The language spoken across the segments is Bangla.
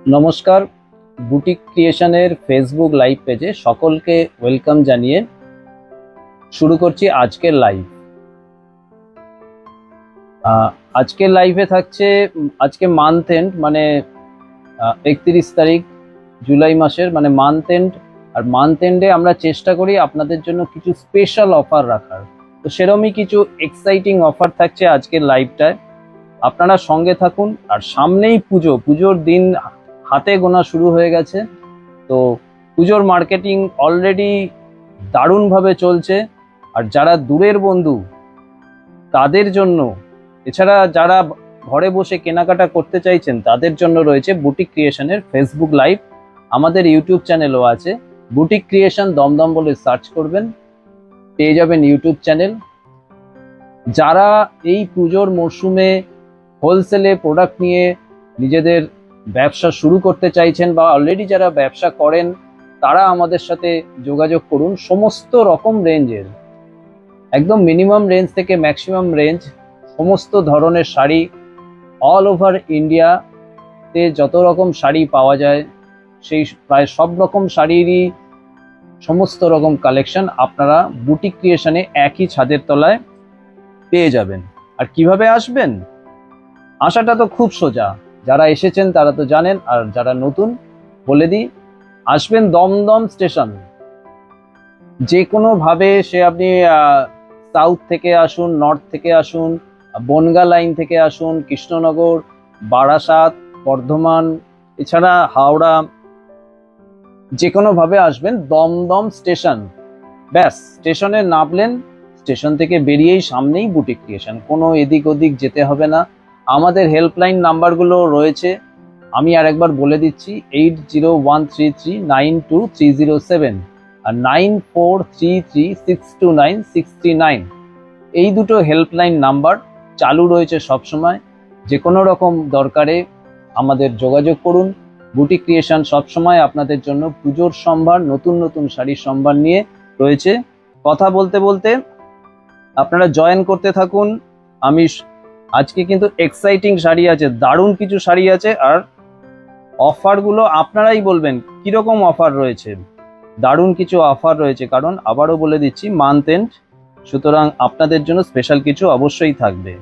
নমস্কার, বুটিক ক্রিয়েশনের ফেসবুক লাইভ পেজে সকলকে ওয়েলকাম জানিয়ে শুরু করছি আজকের লাইভ। আজকের লাইভে থাকছে আজকে মান্থ এন্ড, মানে 31 তারিখ জুলাই মাসের, মানে মান্থ এন্ড। আর মান্থ এন্ডে আমরা চেষ্টা করি আপনাদের জন্য কিছু স্পেশাল অফার রাখার, তো সেরকমই কিছু এক্সাইটিং অফার থাকছে আজকের লাইভটায়। আপনারা সঙ্গে থাকুন। আর সামনেই পুজোর দিন হাতে গোনা শুরু হয়ে গেছে, তো পুজোর মার্কেটিং অলরেডি দারুণভাবে চলছে। আর যারা দূরের বন্ধু তাদের জন্য, এছাড়া যারা ঘরে বসে কেনাকাটা করতে চাইছেন তাদের জন্য রয়েছে বুটিক ক্রিয়েশনের ফেসবুক লাইভ। আমাদের ইউটিউব চ্যানেলও আছে, বুটিক ক্রিয়েশন দমদম বলে সার্চ করবেন, পেয়ে যাবেন ইউটিউব চ্যানেল। যারা এই পুজোর মরশুমে হোলসেলে প্রোডাক্ট নিয়ে নিজেদের ব্যবসা শুরু করতে চাইছেন বা অলরেডি যারা ব্যবসা করেন, তারা আমাদের সাথে যোগাযোগ করুন। সমস্ত রকম রেঞ্জের, একদম মিনিমাম রেঞ্জ থেকে ম্যাক্সিমাম রেঞ্জ, সমস্ত ধরনের শাড়ি, অল ওভার ইন্ডিয়াতে যত রকম শাড়ি পাওয়া যায় সেই প্রায় সব রকম শাড়িরই সমস্ত রকম কালেকশন আপনারা বুটিক ক্রিয়েশনে একই ছাদের তলায় পেয়ে যাবেন। আর কিভাবে আসবেন? আসাটা তো খুব সোজা, যারা এসেছেন তারা তো জানেন, আর যারা নতুন বলে দিই, আসবেন দমদম স্টেশন। যে কোনো ভাবে, সে আপনি সাউথ থেকে আসুন, নর্থ থেকে আসুন, বনগা লাইন থেকে আসুন, কৃষ্ণনগর, বারাসাত, বর্ধমান, এছাড়া হাওড়া, যে কোনো ভাবে আসবেন দমদম স্টেশন। ব্যাস, স্টেশনে নামলেন, স্টেশন থেকে বেরিয়েই সামনেই বুটিক ক্রিয়েশন, কোনো এদিক ওদিক যেতে হবে না। আমাদের হেল্পলাইন নাম্বারগুলো রয়েছে, আমি আরেকবার বলে দিচ্ছি, 8013392307 আর 9433629639। এই দুটো হেল্পলাইন নাম্বার চালু রয়েছে সবসময়। যে কোনো রকম দরকারে আমাদের যোগাযোগ করুন। বুটিক ক্রিয়েশন সবসময় আপনাদের জন্য পুজোর সম্ভার, নতুন নতুন শাড়ির সম্ভার নিয়ে রয়েছে। কথা বলতে বলতে আপনারা জয়েন করতে থাকুন। আমি আজকে কিন্তু এক্সাইটিং শাড়ি আছে, দারুণ কিছু শাড়ি আছে। আর অফারগুলো আপনারাই বলবেন কিরকম অফার রয়েছে। দারুণ কিছু অফার রয়েছে, কারণ আবারও বলে দিচ্ছি মান্থ এন্ড, সুতরাং আপনাদের জন্য স্পেশাল কিছু অবশ্যই থাকবে।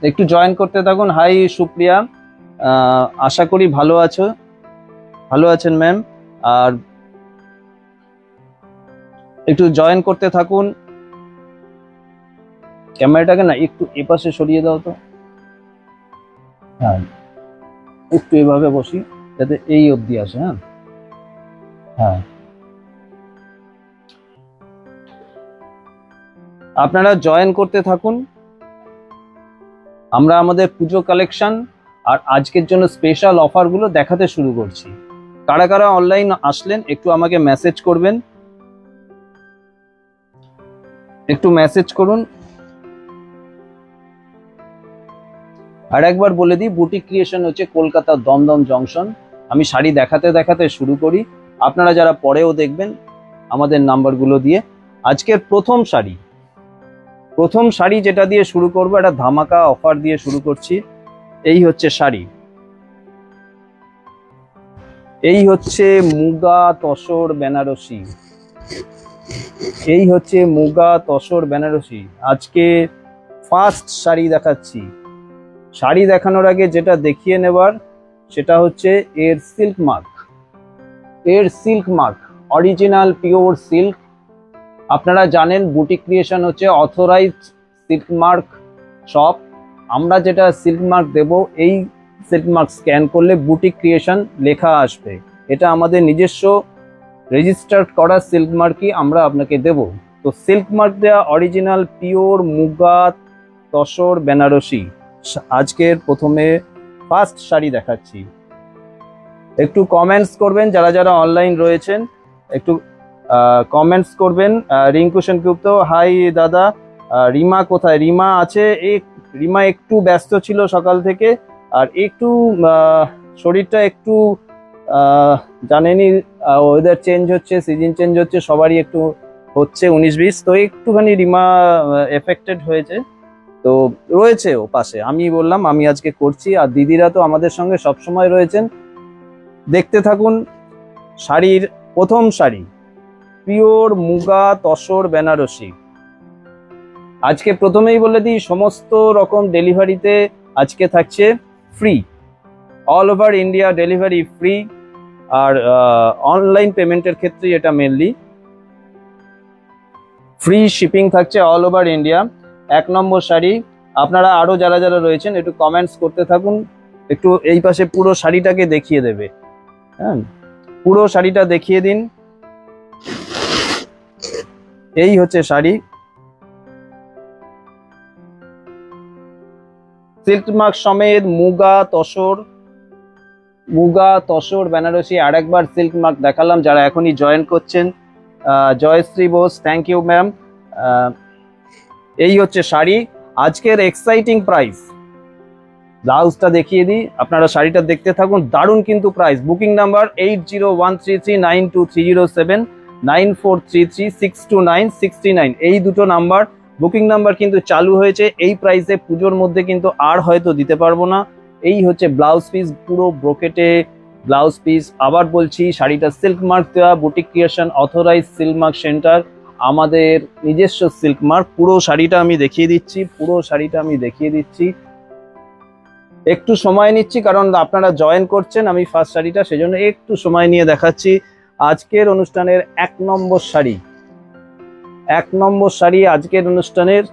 একটু জয়েন করতে থাকুন। হাই সুপ্রিয়া, আশা করি ভালো আছো, ভালো আছেন ম্যাম। আর একটু জয়েন করতে থাকুন। ক্যামেরাটাকে না একটু এপাশে সরিয়ে দাও তো। হ্যাঁ, একটু এভাবে বসি যাতে এই অবধি আসে। হ্যাঁ হ্যাঁ, আপনারা জয়েন করতে থাকুন। আমরা আমাদের পুজো কালেকশন আর আজকের জন্য স্পেশাল অফারগুলো দেখাতে শুরু করছি। কারা কারা অনলাইন আসলেন একটু আমাকে মেসেজ করবেন, একটু মেসেজ করুন। আর একবার বলে দিই, বুটিক ক্রিয়েশন হচ্ছে কলকাতার দমদম জংশন। আমি শাড়ি দেখাতে দেখাতে শুরু করি, আপনারা যারা পরেও দেখবেন আমাদের নাম্বারগুলো দিয়ে। আজকের প্রথম শাড়ি যেটা দিয়ে শুরু করব, একটা ধামাকা অফার দিয়ে শুরু করছি। এই হচ্ছে শাড়ি, এই হচ্ছে মুগা তসর বেনারসি, এই হচ্ছে মুগা তসর বেনারসি। আজকে ফার্স্ট শাড়ি দেখাচ্ছি। শাড়ি দেখানোর আগে যেটা দেখিয়ে নেবার সেটা হচ্ছে এর সিল্ক মার্ক। এর silk mark original pure silk. আপনারা জানেন বুটিক ক্রিয়েশন হচ্ছে অথরাইজড সিল্ক মার্ক শপ। আমরা যেটা সিল্ক মার্ক দেব, এই সিল্ক মার্ক স্ক্যান করলে বুটিক ক্রিয়েশন লেখা আসবে। এটা আমাদের নিজস্ব রেজিস্টার্ড করা সিল্ক মার্কই আমরা আপনাকে দেব। তো সিল্ক মার্ক দেওয়া অরিজিনাল পিওর মুগা তসর বেনারসি আজকের প্রথমে ফার্স্ট শাড়ি দেখাচ্ছি। একটু কমেন্টস করবেন, যারা যারা অনলাইন রয়েছেন একটু কমেন্টস করবেন। রিঙ্কু সেনগুপ্ত, হাই দাদা। রিমা কোথায়? রিমা আছে, রিমা একটু ব্যস্ত ছিল সকাল থেকে, আর একটু শরীরটা একটু জানেনই, ওয়েদার চেঞ্জ হচ্ছে, সিজন চেঞ্জ হচ্ছে, সবারই একটু হচ্ছে 19-20, তো একটুখানি রিমা এফেক্টেড হয়েছে। তো রয়েছে ও পাশে, আমি বললাম আমি আজকে করছি, আর দিদিরা তো আমাদের সঙ্গে সবসময় রয়েছেন। দেখতে থাকুন শাড়ির প্রথম শাড়ি, পিওর মুগা তসর বেনারসি। আজকে প্রথমেই বলে দিই, সমস্ত রকম ডেলিভারিতে আজকে থাকছে free, all over India delivery free. আর অনলাইন পেমেন্টের ক্ষেত্রে এটা মেনলি ফ্রি শিপিং থাকছে অল ওভার ইন্ডিয়া। 1 নম্বর শাড়ি। আপনারা আরো যারা যারা রয়েছেন একটু কমেন্টস করতে থাকুন, একটু এই পাশে পুরো শাড়িটাকে দেখিয়ে দেবে। হ্যাঁ, পুরো শাড়িটা দেখিয়ে দিন। এই হচ্ছে শাড়ি, সিল্ক মার্ক সমেত মুগা তসর বেনারসি। আরেকবার সিল্ক মার্ক দেখালাম যারা এখনই জয়েন করছেন। Jayashree Bose, thank you ma'am. এই হচ্ছে শাড়ি, আজকের এক্সাইটিং প্রাইস। ব্লাউজটা দেখিয়ে দিই, আপনারা শাড়িটা দেখতে থাকুন। দারুণ কিন্তু প্রাইস। Booking number 8013392307, 9433629629। এই দুটো নাম্বার বুকিং নাম্বার কিন্তু চালু হয়েছে। এই প্রাইসে পুজোর মধ্যে কিন্তু আর হয়তো দিতে পারবো না। এই হচ্ছে ব্লাউজ পিস, পুরো ব্রোকেটে ব্লাউজ পিস। আবার বলছি, শাড়িটা সিল্ক মার্ক দেওয়া, boutique creation authorise silk mark centre, আমাদের নিজস্ব সিল্ক মার্ক। পুরো শাড়িটা আমি দেখিয়ে দিচ্ছি। একটু সময় নিচ্ছি কারণ আপনারা জয়েন করছেন, আমি ফার্স্ট শাড়িটা সেজন্য একটু সময় নিয়ে দেখাচ্ছি। আজকের অনুষ্ঠানের 1 নম্বর শাড়ি, আজকের অনুষ্ঠানের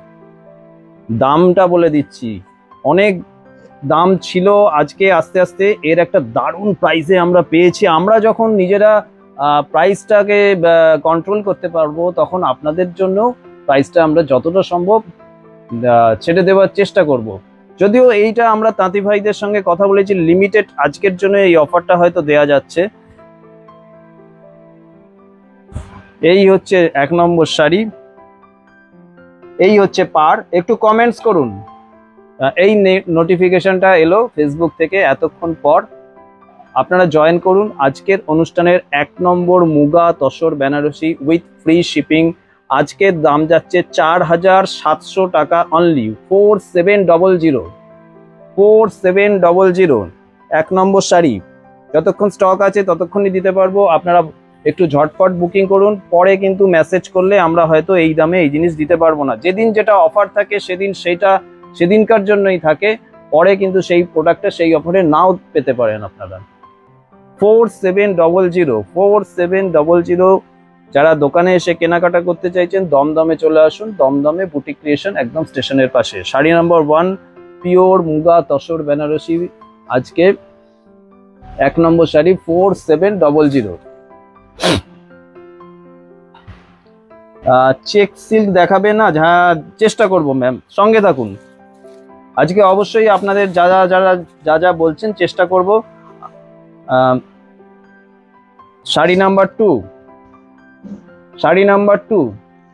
দামটা বলে দিচ্ছি। অনেক দাম ছিল, আজকে আস্তে আস্তে এর একটা দারুণ প্রাইসে আমরা পেয়েছি। আমরা যখন নিজেরা প্রাইসটাকে কন্ট্রোল করতে পারবো, তখন আপনাদের জন্য প্রাইসটা আমরা যতটা সম্ভব ছেড়ে দেওয়ার চেষ্টা করব। যদিও এইটা আমরা তাঁতি ভাইদের সঙ্গে কথা বলেছি, লিমিটেড আজকের জন্য এই অফারটা হয়তো দেয়া যাচ্ছে। এই হচ্ছে 1 নম্বর শাড়ি, এই হচ্ছে পার। একটু কমেন্টস করুন। এই নোটিফিকেশনটা এলো ফেসবুক থেকে এতক্ষণ পর, আপনারা জয়েন করুন। আজকের অনুষ্ঠানের 1 নম্বর muga tussar Banarasi with free shipping, আজকের দাম যাচ্ছে 4700 টাকা অনলি, 4700। 1 নম্বর শাড়ি, যতক্ষণ স্টক আছে ততক্ষণই দিতে পারবো। আপনারা একটু ঝটপট বুকিং করুন, পরে কিন্তু মেসেজ করলে আমরা হয়তো এই দামে এই জিনিস দিতে পারবো না। যেদিন যেটা অফার থাকে সেদিনকার জন্যই থাকে, পরে কিন্তু সেই প্রোডাক্টটা সেই অফারে নাও পেতে পারেন আপনারা। 4700। যারা দোকানে এসে কেনাকাটা করতে চাইছেন, দমদমে চলে আসুন, দমদমে বুটিক ক্রিয়েশন একদম স্টেশনের পাশে। শাড়ি নাম্বার 1, পিওর মুগা তসর বেনারসি, আজকে 1 নম্বর শাড়ি 4700। চেক সিল্ক দেখাবে না? হ্যাঁ, চেষ্টা করব ম্যাম, সঙ্গে থাকুন। আজকে অবশ্যই আপনাদের যা বলছেন চেষ্টা করব। শাড়ি নাম্বার 2,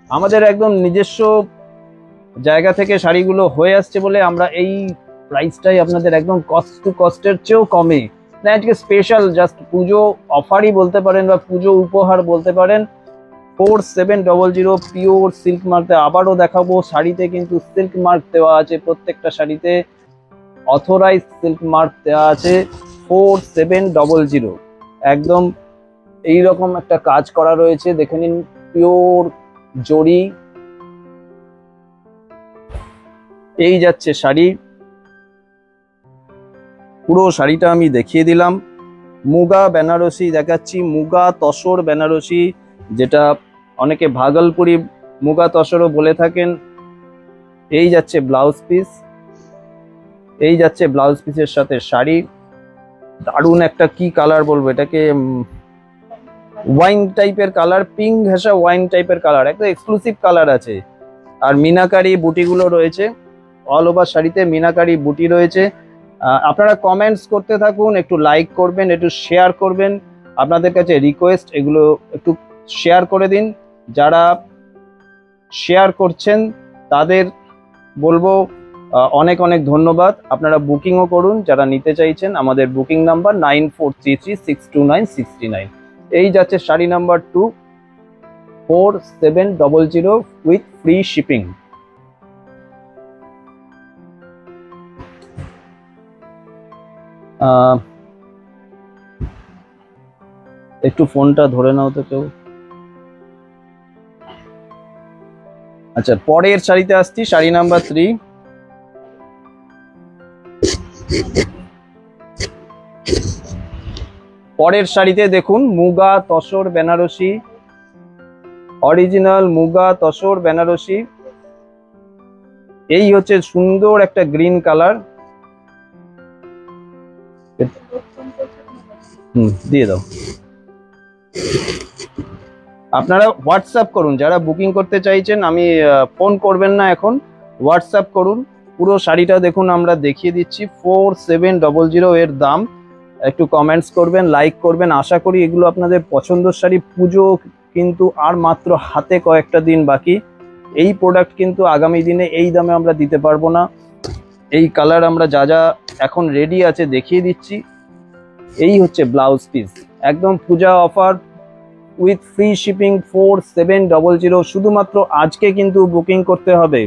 আমাদের একদম নিজস্ব জায়গা থেকে শাড়িগুলো হয়ে আসছে বলে আমরা এই প্রাইসটাই আপনাদের একদম কস্ট টু কস্টের চেয়েও কমে, না আজকে স্পেশাল জাস্ট পুজো অফারই বলতে পারেন বা পুজো উপহার বলতে পারেন। 4700 পিওর সিল্ক মার্ক। আবারও দেখাবো, শাড়িতে কিন্তু সিল্ক মার্ক দেওয়া আছে, প্রত্যেকটা শাড়িতে অথরাইজ সিল্ক মার্ক দেওয়া আছে। 4700, একদম এইরকম একটা কাজ করা রয়েছে, দেখে নিন, পিওর জরি। এই যাচ্ছে শাড়ি, পুরো শাড়িটা আমি দেখিয়ে দিলাম। মুগা বেনারসি দেখাচ্ছি, মুগা তসর বেনারসি, যেটা অনেকে ভাগলপুরি মুগা তসরও বলে থাকেন। এই যাচ্ছে ব্লাউজ পিস, পিসের সাথে শাড়ি। দারুণ একটা কি কালার বলবো এটাকে, ওয়াইন টাইপের কালার, পিঙ্ক ঘেঁষা ওয়াইন টাইপের কালার, একটা এক্সক্লুসিভ কালার আছে। আর মিনাকারি বুটিগুলো রয়েছে, অল ওভার শাড়িতে মিনাকারি বুটি রয়েছে। আপনারা কমেন্টস করতে থাকুন, একটু লাইক করবেন, একটু শেয়ার করবেন। আপনাদের কাছে রিকোয়েস্ট, এগুলো একটু শেয়ার করে দিন। যারা শেয়ার করছেন তাদের বলবো অনেক অনেক ধন্যবাদ। আপনারা বুকিংও করুন যারা নিতে চাইছেন। আমাদের বুকিং নাম্বার 9433629629। এই যাচ্ছে sari number 2, 4700 with free shipping. একটু ফোনটা ধরে নাও তো কেউ। আচ্ছা, পরের শাড়িতে আসছি, শাড়ি নাম্বার 3। পরের শাড়িতে দেখুন মুগা তসর বেনারসি, অরিজিনাল মুগা তসর বেনারসি। এই হচ্ছে সুন্দর একটা গ্রিন কালার। দিয়ে দাও। আপনারা হোয়াটসঅ্যাপ করুন, যারা বুকিং করতে চাইছেন, আমি ফোন করবেন না এখন, হোয়াটসঅ্যাপ করুন। পুরো শাড়িটা দেখুন আমরা দেখিয়ে দিচ্ছি, 4700 এর দাম। একটু কমেন্টস করবেন, লাইক করবেন। আশা করি এগুলো আপনাদের পছন্দের শাড়ি। পুজো কিন্তু আর মাত্র হাতে কয়েকটা দিন বাকি। এই প্রোডাক্ট কিন্তু আগামী দিনে এই দামে আমরা দিতে পারবো না। এই কালার আমরা যা যা এখন রেডি আছে দেখিয়ে দিচ্ছি। এই হচ্ছে ব্লাউজ পিস, একদম পূজা অফার উইথ ফ্রি শিপিং 4700। শুধুমাত্র আজকে কিন্তু বুকিং করতে হবে,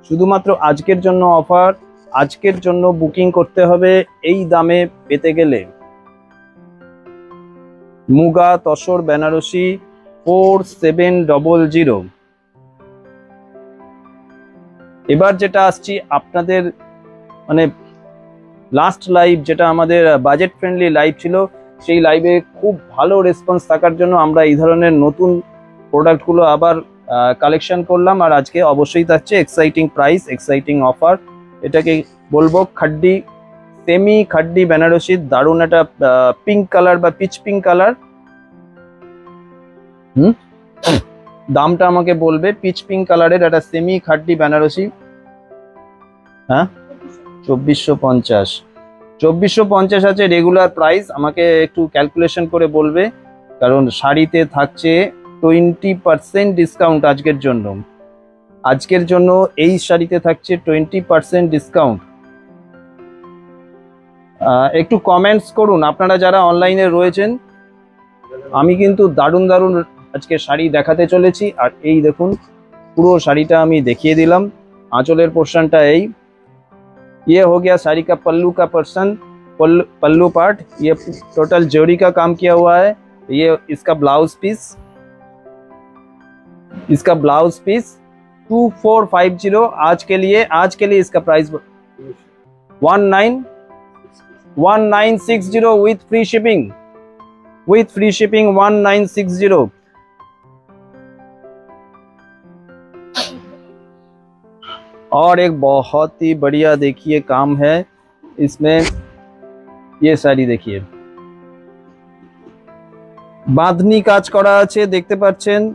শুধুমাত্র আজকের জন্য অফার, আজকের জন্য বুকিং করতে হবে এই দামে পেতে গেলে। মুগা তসর বেনারসি 4700। এবার যেটা আসছি আপনাদের মানে লাস্ট লাইভ, যেটা আমাদের বাজেট ফ্রেন্ডলি লাইভ ছিল, সেই লাইভে খুব ভালো রেসপন্স থাকার জন্য আমরা এই ধরনের নতুন প্রোডাক্টগুলো আবার কালেকশন করলাম। আর আজকে অবশ্যই থাকছে এক্সাইটিং প্রাইস, এক্সাইটিং অফার। এটাকে বলবো খাড্ডি, সেমি খাড্ডি বেনারসি। দারুণ একটা পিঙ্ক কালার বা পিচ পিঙ্ক কালার। দামটা আমাকে বলবে। পিচ পিঙ্ক কালারের একটা সেমি খাড্ডি বেনারসি। হ্যাঁ, 2450। 2450 আছে রেগুলার প্রাইস। আমাকে একটু ক্যালকুলেশন করে বলবে, কারণ শাড়িতে থাকছে 20% ডিসকাউন্ট আজকের জন্য। আজকের জন্য এই শাড়িতে থাকছে 20% ডিসকাউন্ট। একটু কমেন্টস করুন আপনারা যারা অনলাইনে রয়েছেন। আমি কিন্তু দারুণ দারুণ আজকে শাড়ি দেখাতে চলেছি। আর এই দেখুন পুরো শাড়িটা আমি দেখিয়ে দিলাম। आंचलेर पोर्शनटा ये हो गया साड़ी का पल्लू का पोर्शन, पल्लू पार्ट। ये टोटल जोड़ी का काम किया हुआ है। ये इसका ब्लाउज पीस, इसका ब्लाउज पीस 2450 आज के लिए इसका प्राइस 1960 विथ फ्री शिपिंग, 1960। और एक बहुत ही बढ़िया देखिए काम है इसमें। ये साड़ी देखिए बांधनी काज करा आछे, देखते पाচ্ছেন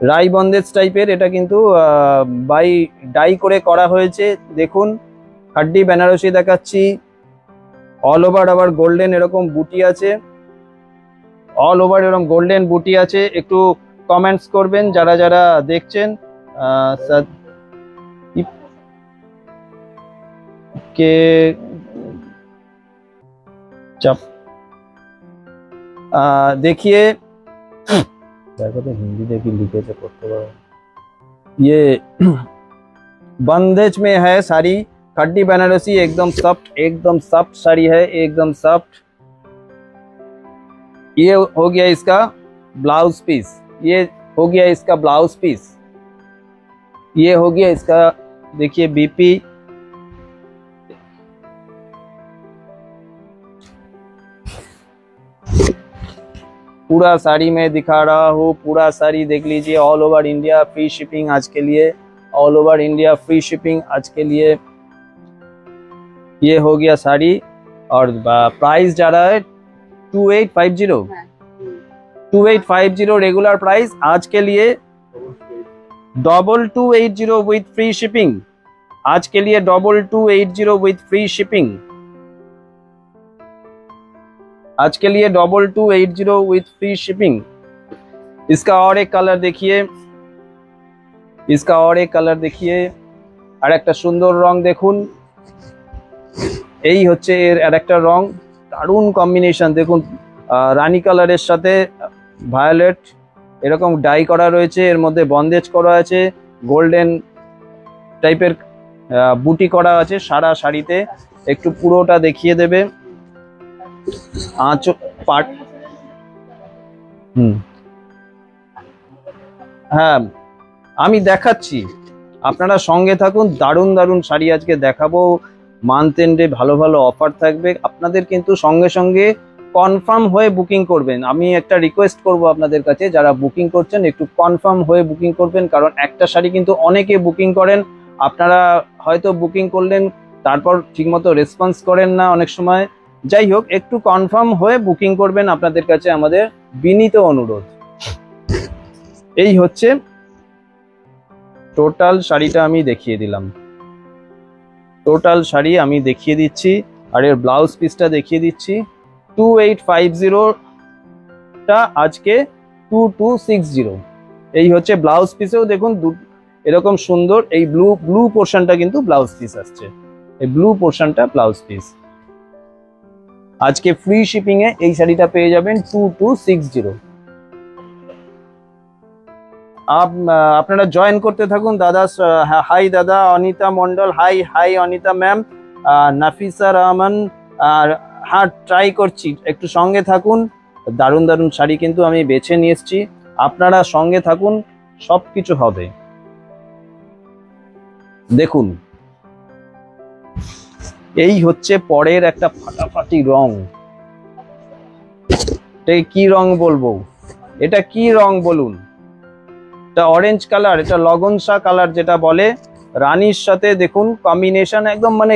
রাই বন্দেজ টাইপের। এটা কিন্তু বাই ডাই করে করা হয়েছে। দেখুন খাড্ডি বেনারসি দেখাচ্ছি, অল ওভার আবার গোল্ডেন এরকম বুটি আছে, অল ওভার এরকম গোল্ডেন বুটি আছে। একটু কমেন্টস করবেন যারা যারা দেখছেন। के जब देखिए हिंदी देखिए लिखे से पढ़ते हुए ये बंदेज में है साड़ी खड्डी बनारसी, एकदम सॉफ्ट साड़ी है, एकदम सॉफ्ट। ये हो गया इसका ब्लाउज पीस, ये हो गया इसका ब्लाउज पीस, ये हो गया इसका देखिए बीपी। पूरा साड़ी में दिखा रहा हूँ, पूरा साड़ी देख लीजिए। All over India free shipping आज के लिए, all over India free shipping आज के लिए। ये हो गया साड़ी और प्राइस जा रहा है 2850, 2850 रेगुलर प्राइस। आज के लिए 2280 विथ फ्री शिपिंग, आज के लिए 2280 विथ फ्री शिपिंग, आज के लिए 2280 विथ फ्री शिपिंग। इसका और एक कलर देखिए, इसका और एक कलर देखिए, और एक सुंदर रंग देखुन। এই হচ্ছে এর আরেকটা রং, দারুণ কম্বিনেশন। দেখুন রানী কালারের সাথে ভায়োলেট এরকম ডাই করা রয়েছে, এর মধ্যে বন্দেজ করা আছে, গোল্ডেন টাইপের বুটি করা আছে সারা শাড়িতে। একটু পুরোটা দেখিয়ে দেবে। আঁচল পাট, হ্যাঁ আমি দেখাচ্ছি, আপনারা সঙ্গে থাকুন। দারুণ দারুণ শাড়ি আজকে দেখাবো। মান্থ এন্ডে ভালো ভালো অফার থাকবে, আপনাদের কিন্তু সঙ্গে সঙ্গে কনফার্ম হয়ে বুকিং করবেন। আমি একটা রিকোয়েস্ট করব আপনাদের কাছে, যারা বুকিং করছেন একটু কনফার্ম হয়ে বুকিং করবেন, কারণ একটা শাড়ি কিন্তু অনেকে বুকিং করেন, আপনারা হয়তো বুকিং করলেন তারপর ঠিকমতো রেসপন্স করেন না অনেক সময়। যাই হোক, একটু কনফার্ম হয়ে বুকিং করবেন, আপনাদের কাছে আমাদের বিনীত অনুরোধ। এই হচ্ছে টোটাল শাড়িটা আমি দেখিয়ে দিলাম, টোটাল শাড়ি আমি দেখিয়ে দিচ্ছি, আর এর ব্লাউজ পিসটা দেখিয়ে দিচ্ছি। 2850টা আজকে 2260। এই হচ্ছে ব্লাউজ পিসেও দেখুন এরকম সুন্দর এই ব্লু পোর্শনটা কিন্তু ব্লাউজ পিস আসছে, এই ব্লু পোর্শনটা ব্লাউজ পিস। আজকে ফ্রি শিপিং এ এই শাড়িটা পেয়ে যাবেন 2260। আপনারা জয়েন করতে থাকুন। দাদা হাই, দাদা Anita Mondal hi, hi Anita ma'am, Nafisa Rahman, আর হ্যাঁ ট্রাই করছি, একটু সঙ্গে থাকুন। দারুণ দারুণ শাড়ি কিন্তু আমি বেছে নিয়ে এসেছি, আপনারা সঙ্গে থাকুন, সব কিছু হবে। দেখুন এই হচ্ছে পরের একটা ফাটাফাটি রং। এটা কি রং বলবো, এটা কি রং বলুন? এটা অরেঞ্জ কালার, এটা লগনসা কালার যেটা বলে, রানীর সাথে দেখুন কম্বিনেশন একদম মানে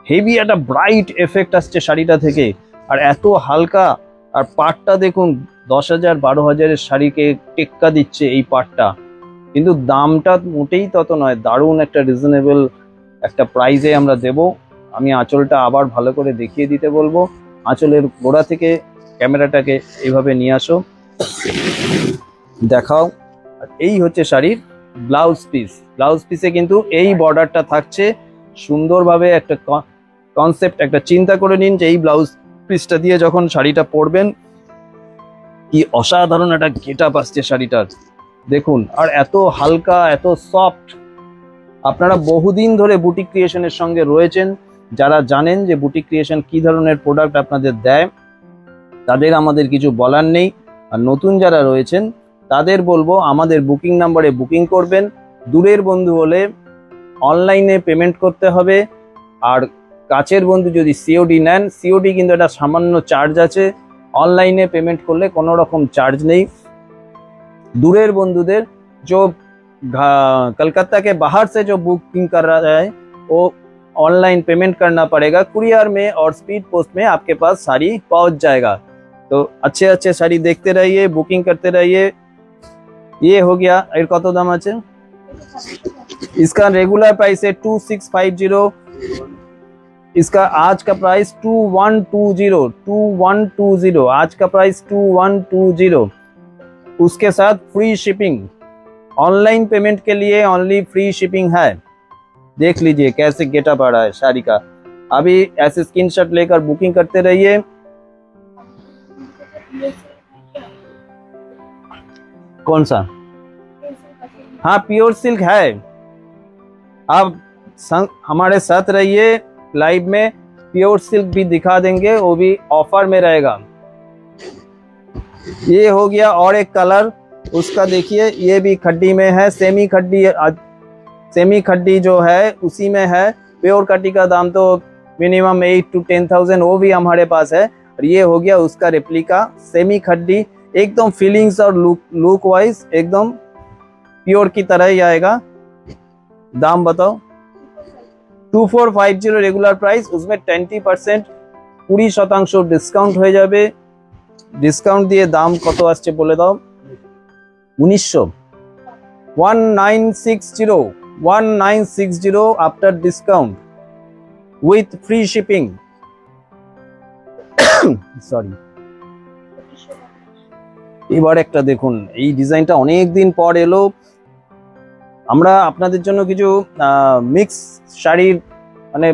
হেভি একটা ব্রাইট এফেক্ট আসছে শাড়িটা থেকে, আর এত হালকা। আর পাটটা দেখুন 10,000 12,000-এর শাড়িকে টেক্কা দিচ্ছে এই পাটটা, কিন্তু দামটা মোটেই তত নয়। দারুণ একটা রিজনেবল একটা প্রাইসে আমরা দেব। আমি আঁচলটা আবার ভালো করে দেখিয়ে দিতে বলবো। আঁচলের গোড়া থেকে ক্যামেরাটাকে এইভাবে নিয়ে আসো, দেখাও। আর এই হচ্ছে শাড়ির ব্লাউজ পিস। ব্লাউজ পিসে কিন্তু এই বর্ডারটা থাকছে সুন্দরভাবে। একটা কনসেপ্ট, একটা চিন্তা করে নিন যে এই ব্লাউজ পিসটা দিয়ে যখন শাড়িটা পরবেন কি অসাধারণ একটা গেটআপ আসছে শাড়িটার, দেখুন। আর এত হালকা, এত সফট। আপনারা বহুদিন ধরে বুটিক ক্রিয়েশনের সঙ্গে রয়েছেন, যারা জানেন যে বুটিক ক্রিয়েশন কি ধরনের প্রোডাক্ট আপনাদের দেয়, তাদের আমাদের কিছু বলার নেই। আর নতুন যারা রয়েছেন তাদের বলবো আমাদের বুকিং নাম্বারে বুকিং করবেন। দূরের বন্ধু হলে অনলাইনে পেমেন্ট করতে হবে, আর কাছের বন্ধু যদি সিওডি নেন, সিওডি কিন্তু একটা সামান্য চার্জ আছে, অনলাইনে পেমেন্ট করলে কোনো রকম চার্জ নেই। दूरेर बंधुদের जो कलकत्ता के बाहर से जो बुकिंग कर रहा है वो ऑनलाइन पेमेंट करना पड़ेगा, कुरियर में और स्पीड पोस्ट में आपके पास साड़ी पहुंच जाएगा। तो अच्छे अच्छे साड़ी देखते रहिए, बुकिंग करते रहिए। ये हो गया। एर कत दाम আছে? इसका रेगुलर प्राइस है 2650। इसका आज का प्राइस 2120 आज का प्राइस 2120। उसके साथ फ्री शिपिंग। ऑनलाइन पेमेंट के लिए ओनली फ्री शिपिंग है। देख लीजिए कैसे गेटअप आ रहा है साड़ी का। अभी ऐसे स्क्रीनशॉट लेकर बुकिंग करते रहिए। कौन सा? हाँ प्योर सिल्क है। आप हमारे साथ रहिए, लाइव में प्योर सिल्क भी दिखा देंगे, वो भी ऑफर में रहेगा। ये हो गया। और एक कलर उसका देखिए, ये भी खड्डी में है, सेमी खड्डी जो है उसी में है। प्योर खड्डी का दाम तो मिनिमम 8 to 10,000 वो भी हमारे पास है। और ये हो गया उसका रेप्लिका सेमी खड्डी, एकदम फीलिंग्स और लुक वाइज एकदम प्योर की तरह ही आएगा। दाम बताओ? 2450 रेगुलर प्राइस, उसमें 20% 20% डिस्काउंट हो जाए। डिस्काउंट दिए दाम कत आसছে বলে দাও? 1900। 1960 after discount with free shipping। Sorry. এবার একটা দেখুন, এই ডিজাইনটা অনেক দিন পর এলো। আমরা আপনাদের জন্য কিছু মিক্স শাড়ির মানে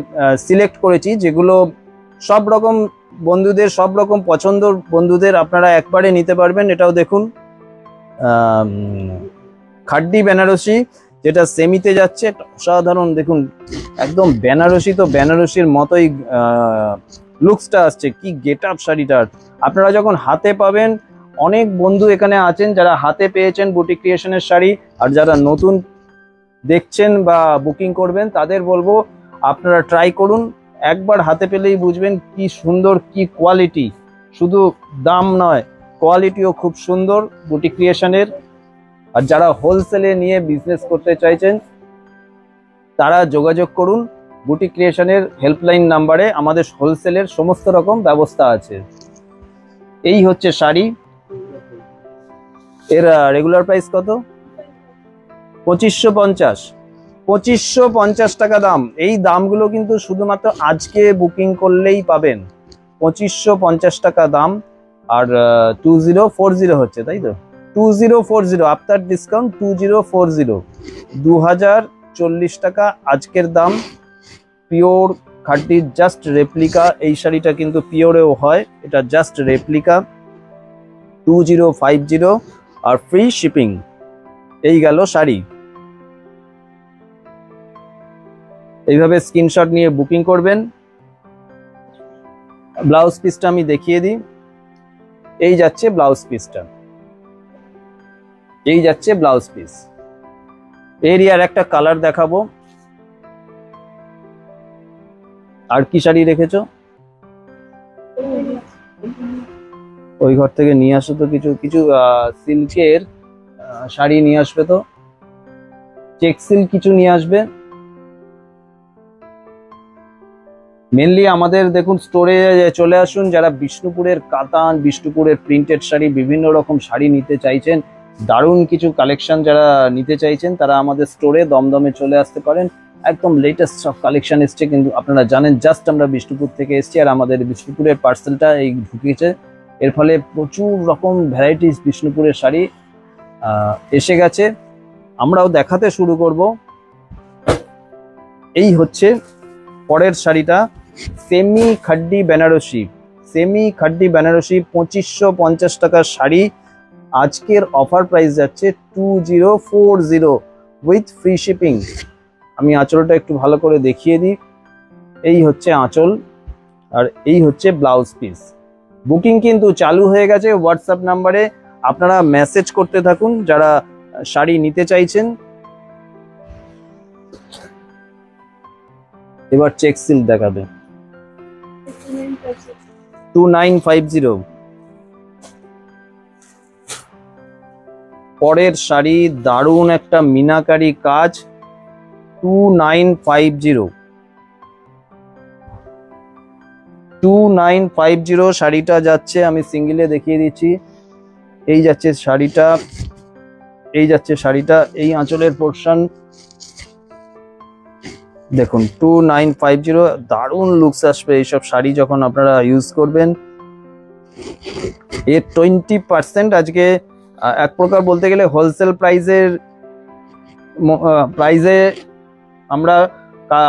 সিলেক্ট করেছি, যেগুলো সব রকম বন্ধুদের, সব রকম পছন্দের বন্ধুদের আপনারা একবারে নিতে পারবেন। এটাও দেখুন, খাড্ডি বেনারসি, যেটা সেমিতে যাচ্ছে একটা অসাধারণ, দেখুন একদম বেনারসি, তো বেনারসির মতোই লুকসটা আসছে, কি গেট আপ শাড়িটার। আপনারা যখন হাতে পাবেন, অনেক বন্ধু এখানে আছেন যারা হাতে পেয়েছেন বুটিক ক্রিয়েশনের শাড়ি, আর যারা নতুন দেখছেন বা বুকিং করবেন তাদের বলবো আপনারা ট্রাই করুন, একবার হাতে পেলেই বুঝবেন কি সুন্দর, কি কোয়ালিটি। শুধু দাম নয়, কোয়ালিটিও খুব সুন্দর বুটিক ক্রিয়েশনের। আর যারা হোলসেলে নিয়ে বিজনেস করতে চাইছেন তারা যোগাযোগ করুন বুটিক ক্রিয়েশনের হেল্পলাইন নাম্বারে, আমাদের হোলসেলের সমস্ত রকম ব্যবস্থা আছে। এই হচ্ছে শাড়ি, এর রেগুলার প্রাইস কত? 2550। 2550 টাকা দাম। এই দামগুলো কিন্তু শুধুমাত্র আজকে বুকিং করলেই পাবেন, 2550 টাকা দাম। আর 2040 হচ্ছে, তাই তো? 2040 আফটার ডিসকাউন্ট 2040, 2040 টাকা আজকের দাম। পিওর খাঁটি জাস্ট রেপ্লিকা, এই শাড়িটা কিন্তু পিওরেও হয়, এটা জাস্ট রেপ্লিকা। 2050 আর ফ্রি শিপিং। এই গেল শাড়ি। এইভাবে স্ক্রিনশট নিয়ে বুকিং করবেন। ব্লাউজ পিসটা আমি দেখিয়ে দিই। এই যাচ্ছে ব্লাউজ পিসটা, এই যাচ্ছে ব্লাউজ পিস। এরিয়ার একটা কালার দেখাবো। আর কি শাড়ি রেখেছো? ওই ঘর থেকে নিয়ে আসো তো, কিছু কিছু সিল্কের শাড়ি নিয়ে আসবে, তো চেক সিল্ক কিছু নিয়ে আসবে। মেনলি আমাদের দেখুন স্টোরে চলে আসুন, যারা বিষ্ণুপুরের কাতান, বিষ্ণুপুরের প্রিন্টেড শাড়ি, বিভিন্ন রকম শাড়ি নিতে চাইছেন, দারুণ কিছু কালেকশন যারা নিতে চাইছেন তারা আমাদের স্টোরে দমদমে চলে আসতে পারেন। একদম লেটেস্ট সব কালেকশন এসছে, কিন্তু আপনারা জানেন জাস্ট আমরা বিষ্ণুপুর থেকে এসছি, আর আমাদের বিষ্ণুপুরের পার্সেলটা এই ঢুকেছে, এর ফলে প্রচুর রকম ভ্যারাইটিস বিষ্ণুপুরের শাড়ি এসে গেছে, আমরাও দেখাতে শুরু করব। এই হচ্ছে পরের শাড়িটা, সেমি খাড্ডি বেনারসি। সেমি খাড্ডি বেনারসি 2550 টাকার শাড়ি, আজকের অফার প্রাইস যাচ্ছে 2040 উইথ ফ্রি শিপিং। আমি আঁচলটা একটু ভালো করে দেখিয়ে দিই। এই হচ্ছে আঁচল, আর এই হচ্ছে ব্লাউজ পিস। বুকিং কিন্তু চালু হয়ে গেছে হোয়াটসঅ্যাপ নাম্বারে, আপনারা মেসেজ করতে থাকুন যারা শাড়ি নিতে চাইছেন। এবার চেক সিল্ক দেখাবে, 2950। পরের শাড়ি দারুণ একটা মিনাকারি কাজ, 2950। 2950 শাড়িটা যাচ্ছে, আমি সিঙ্গেলে দেখিয়ে দিচ্ছি। এই যাচ্ছে শাড়িটা, এই যাচ্ছে শাড়িটা, এই আঁচলের পোর্শন দেখুন, 2950। দারুণ লুকস আসবে এইসব শাড়ি যখন আপনারা ইউজ করবেন। এর 20% আজকে এক প্রকার বলতে গেলে হোলসেল প্রাইজে আমরা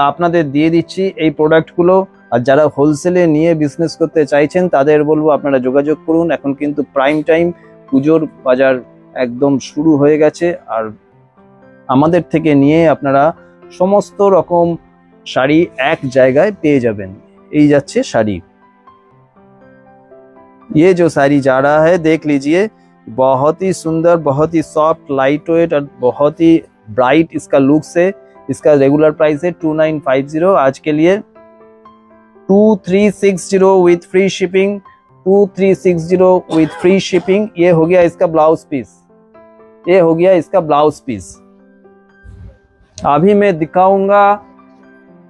আপনাদের দিয়ে দিচ্ছি এই প্রোডাক্টগুলো। আর যারা হোলসেলে নিয়ে বিজনেস করতে চাইছেন তাদের বলবো আপনারা যোগাযোগ করুন। এখন কিন্তু প্রাইম টাইম, পুজোর বাজার একদম শুরু হয়ে গেছে, আর আমাদের থেকে নিয়ে আপনারা সমস্ত রকম শাড়ি এক জায়গায় পেয়ে যাবেন। এই যাচ্ছে শাড়ি। ये जो साड़ी जा रहा है देख लीजिए, बहुत ही सुंदर, बहुत ही सॉफ्ट, लाइट वेट और बहुत ही ब्राइट इसका लुक से। इसका रेगुलर प्राइस है 2950। आज के लिए 2360 with free shipping, 2360 with free shipping. ये हो गया इसका ब्लाउज पीस, ये हो गया इसका ब्लाउज पीस। अभी मैं दिखाऊंगा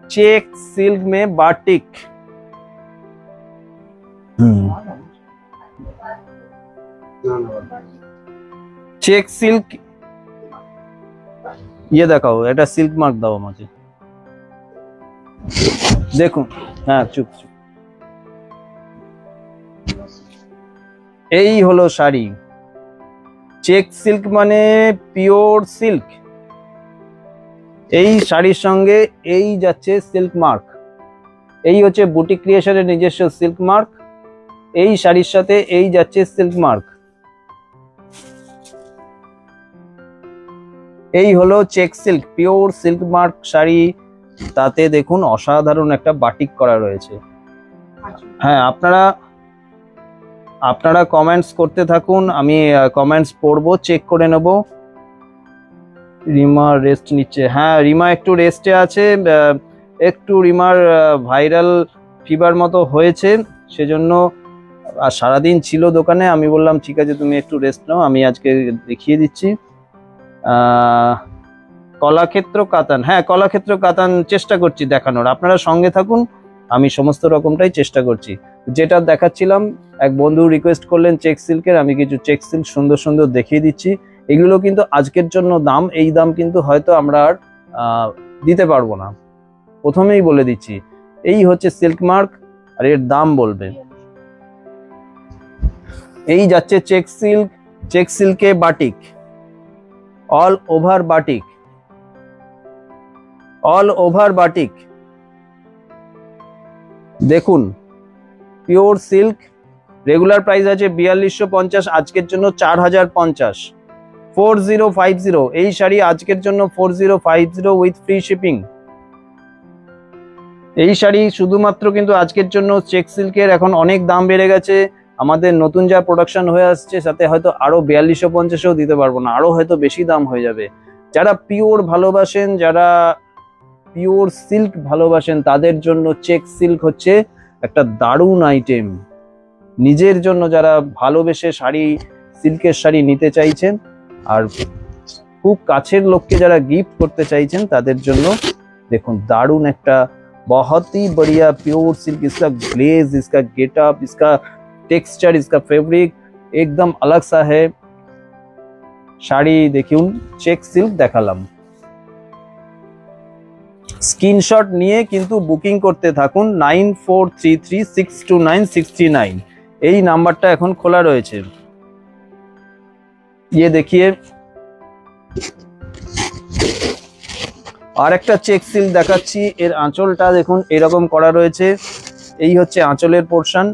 चेक सिल्क में बाटिक। চেক সিল্ক, ये দেখাও, এটা সিল্ক মার্ক দাও আমাকে, দেখুন। হ্যাঁ, চুপ চুপ। এই হলো শাড়ি, চেক সিল্ক মানে পিওর সিল্ক। এই শাড়ির সঙ্গে এই যাচ্ছে সিল্ক মার্ক, এই হচ্ছে বুটিক ক্রিয়েশনের নিজস্ব সিল্ক মার্ক। এই শাড়ির সাথে এই যাচ্ছে সিল্ক মার্ক। এই হলো check silk, pure silk mark sari, তাতে দেখুন অসাধারণ একটা বাটিক করা রয়েছে। হ্যাঁ, আপনারা কমেন্টস করতে থাকুন, আমি কমেন্টস পড়বো, চেক করে নেব। রিমা রেস্ট নিচ্ছে, হ্যাঁ রিমা একটু রেস্টে আছে, একটু রিমার ভাইরাল ফিভার মতো হয়েছে, সেজন্য আর সারাদিন ছিল দোকানে। আমি বললাম ঠিক আছে তুমি একটু রেস্ট নাও, আমি আজকে দেখিয়ে দিচ্ছি। কলাক্ষেত্র কাতান, হ্যাঁ কলাক্ষেত্র কাতান চেষ্টা করছি দেখানোর, আপনারা সঙ্গে থাকুন, আমি সমস্ত রকমটাই চেষ্টা করছি। যেটা দেখাচ্ছিলাম, এক বন্ধু রিকোয়েস্ট করলেন চেক সিল্কের, আমি কিছু চেক সিল্ক সুন্দর সুন্দর দেখিয়ে দিচ্ছি। এগুলো কিন্তু আজকের জন্য দাম, এই দাম কিন্তু হয়তো আমরা আর দিতে পারবো না, প্রথমেই বলে দিচ্ছি। এই হচ্ছে সিল্ক মার্ক, আর এর দাম বলবে। এই যাচ্ছে চেক সিল্ক, চেক সিল্কে batik, all over batik, all over batik, দেখুন পিওর সিল্ক। রেগুলার প্রাইস আছে 4250, আজকের জন্য 4050, 4050। এই শাড়ি আজকের জন্য 4050 উইথ ফ্রি শিপিং। এই শাড়ি শুধুমাত্র কিন্তু আজকের জন্য চেক সিল্কের, এখন অনেক দাম বেড়ে গেছে, আমাদের নতুন যা প্রোডাকশন হয়ে আসছে সাথে হয়তো আরো 4250-এও দিতে পারবো না, আরো হয়তো বেশি দাম হয়ে যাবে। যারা পিওর ভালোবাসেন, যারা পিওর সিল্ক ভালোবাসেন, তাদের জন্য চেক সিল্ক হচ্ছে একটা দারুণ আইটেম। নিজের জন্য যারা ভালোবেসে শাড়ি, সিল্কের শাড়ি নিতে চাইছেন, আর খুব কাছের লোককে যারা গিফট করতে চাইছেন, তাদের জন্য দেখুন দারুণ একটা बहुत ही बढ़िया प्योर सिल्क, इसका ग्लेज, इसका गेटअप, इसका टेक्सचर, इसका फैब्रिक एकदम अलग सा है। শাড়ি দেখুন, চেক সিল্ক দেখালাম। স্ক্রিনশট নিয়ে কিন্তু বুকিং করতে থাকুন, 9433629639, এই নাম্বারটা এখন খোলা রয়েছে। ये देखिए আর একটা চেক সিল্ক দেখাচ্ছি, এর আঁচলটা দেখুন এরকম করা রয়েছে, এই হচ্ছে আঁচলের পোর্শন,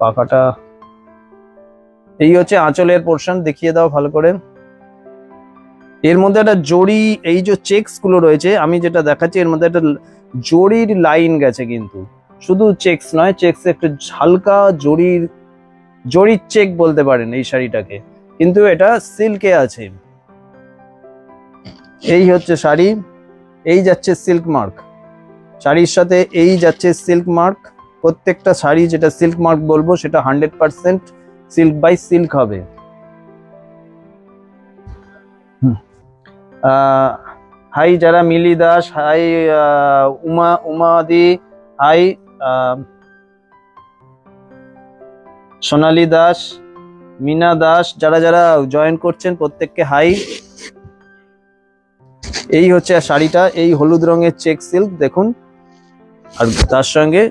পাখাটা, এই হচ্ছে আঁচলের পোর্শন, দেখিয়ে দাও ভালো করে। এর মধ্যে একটা জড়ি, এই যে চেকস গুলো রয়েছে আমি যেটা দেখাচ্ছি, এর মধ্যে একটা জড়ির লাইন গেছে, কিন্তু শুধু চেকস নয়, চেকস একটা হালকা জড়ির চেক বলতে পারেন এই শাড়িটাকে, কিন্তু এটা সিল্কে আছে। এই হচ্ছে শাড়ি, এই যাচ্ছে সিল্ক মার্ক, শাড়ির সাথে এই যাচ্ছে সিল্ক মার্ক। প্রত্যেকটা শাড়ি যেটা সিল্ক মার্ক বলবো সেটা 100% সিল্ক বাই সিল্ক হবে। হাই যারা মিলি দাস, হাই উমাদি, হাই সোনালী দাস, মিনা দাস, যারা যারা জয়েন করছেন প্রত্যেককে হাই। এই হচ্ছে শাড়িটা, এই হলুদ রঙের চেক সিল্ক দেখুন, আর তার সঙ্গে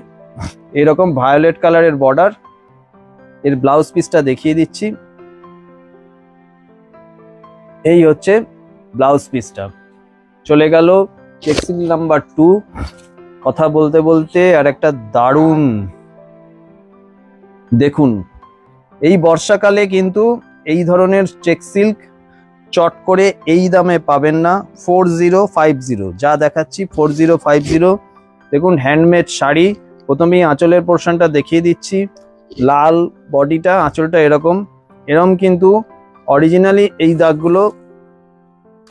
এরকম ভায়োলেট কালারের বর্ডার। এর ব্লাউজ পিসটা দেখিয়ে দিচ্ছি, এই হচ্ছে ব্লাউজ পিসটা। চলে গেল চেক সিল্ক নাম্বার 2। কথা বলতে বলতে আর একটা দারুণ দেখুন, এই বর্ষাকালে কিন্তু এই ধরনের চেক সিল্ক চট করে এই দামে পাবেন না। 4050 যা দেখাচ্ছি 4050। দেখুন হ্যান্ডমেড শাড়ি, প্রথমেই আঁচলের পোর্শনটা দেখিয়ে দিচ্ছি, লাল বডিটা, আঁচলটা এরকম কিন্তু অরিজিনালি এই দাগগুলো,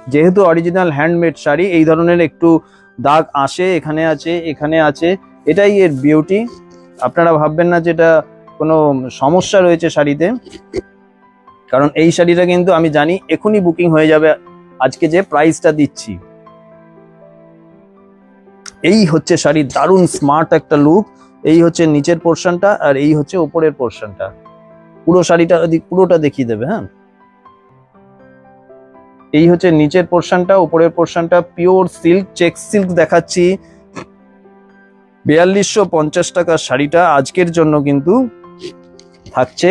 যেহেতু অরিজিনাল হ্যান্ডমেড শাড়ি, এই ধরনের একটু দাগ আসে, এখানে আছে, এখানে আছে, এটাই এর বিউটি। আপনারা ভাববেন না যেটা কোনো সমস্যা রয়েছে শাড়িতে, কারণ এই শাড়িটা কিন্তু আমি জানি এখনই বুকিং হয়ে যাবে আজকে যে প্রাইসটা দিচ্ছি। এই হচ্ছে শাড়ি, দারুণ স্মার্ট একটা লুক। এই হচ্ছে নিচের পোর্শনটা, আর এই হচ্ছে উপরের পোর্শনটা। পুরো শাড়িটা পুরোটা দেখিয়ে দেবে। হ্যাঁ, এই হচ্ছে নিচের পোর্শনটা, উপরের পোর্শনটা পিওর সিল্ক, চেক সিল্ক দেখাচ্ছি। 4250 টাকার শাড়িটা আজকের জন্য কিন্তু থাকছে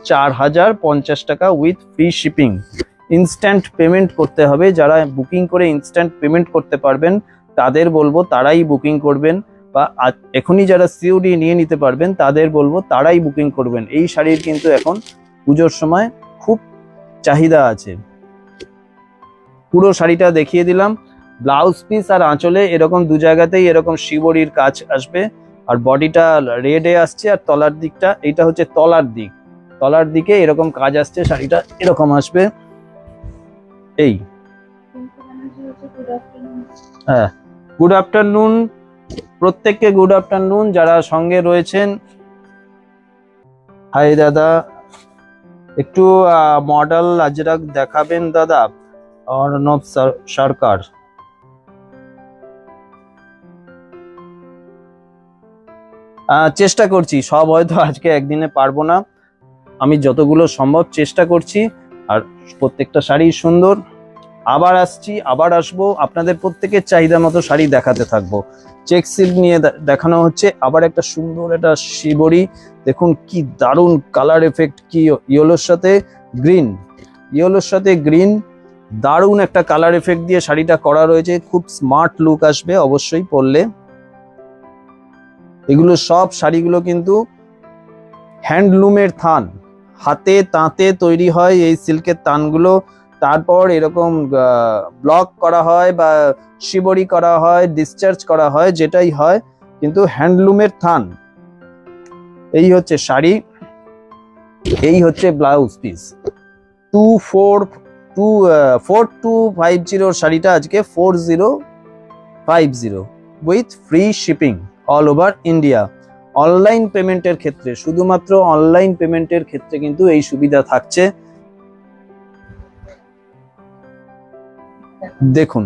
4050 টাকা with free shipping. Instant payment করতে হবে, যারা বুকিং করে ইনস্ট্যান্ট পেমেন্ট করতে পারবেন তাদের বলবো তারাই বুকিং করবেন, বা এখনই যারা সিওডি নিয়ে নিতে পারবেন তাদের বলবো তারাই বুকিং করবেন। এই শাড়ির কিন্তু এখন পুজোর সময় খুব চাহিদা আছে। পুরো শাড়িটা দেখিয়ে দিলাম। ব্লাউজ পিস আর আঁচলে এরকম দু জায়গাতেই এরকম শিবরির কাজ আসবে, আর বডিটা রেডে আসছে, আর তলার দিকটা, এইটা হচ্ছে তলার দিক, তলার দিকে এরকম কাজ আসছে, শাড়িটা এরকম আসবে। এই হ্যাঁ, গুড আফটারনুন প্রত্যেককে, গুড আফটারনুন যারা সঙ্গে রয়েছেন। হাই দাদা, একটু মডেল আজরাক দেখাবেন দাদা? অর্ণব সরকার। চেষ্টা করছি, সব হয়তো আজকে একদিনে পারবো না, আমি যতগুলো সম্ভব চেষ্টা করছি। আর প্রত্যেকটা শাড়ি সুন্দর। আবার আসছি, আবার আসবো, আপনাদের প্রত্যেকের চাহিদা মতো শাড়ি দেখাতে থাকবো। চেক সিল্ক নিয়ে দেখানো হচ্ছে, আবার একটা সুন্দর একটা শিবরি, দেখুন কি দারুণ কালার এফেক্ট, কি ইয়েলোর সাথে গ্রিন, ইয়েলোর সাথে গ্রিন, দারুণ একটা কালার এফেক্ট দিয়ে শাড়িটা করা রয়েছে, খুব স্মার্ট লুক আসবে অবশ্যই পরলে। এগুলো সব শাড়িগুলো কিন্তু হ্যান্ডলুমের থান, হাতে তাঁতে তৈরি হয় এই সিল্কের তানগুলো, তারপর এরকম ব্লক করা হয় বা শিবরি করা হয়, ডিসচার্জ করা হয়, যেটাই হয়, কিন্তু হ্যান্ডলুমের থান। এই হচ্ছে শাড়ি, এই হচ্ছে ব্লাউজ পিস। 4250 শাড়িটা আজকে 4050 with free shipping all over India. Online পেমেন্টের ক্ষেত্রে, শুধুমাত্র অনলাইন পেমেন্টের ক্ষেত্রে কিন্তু এই সুবিধা থাকছে। দেখুন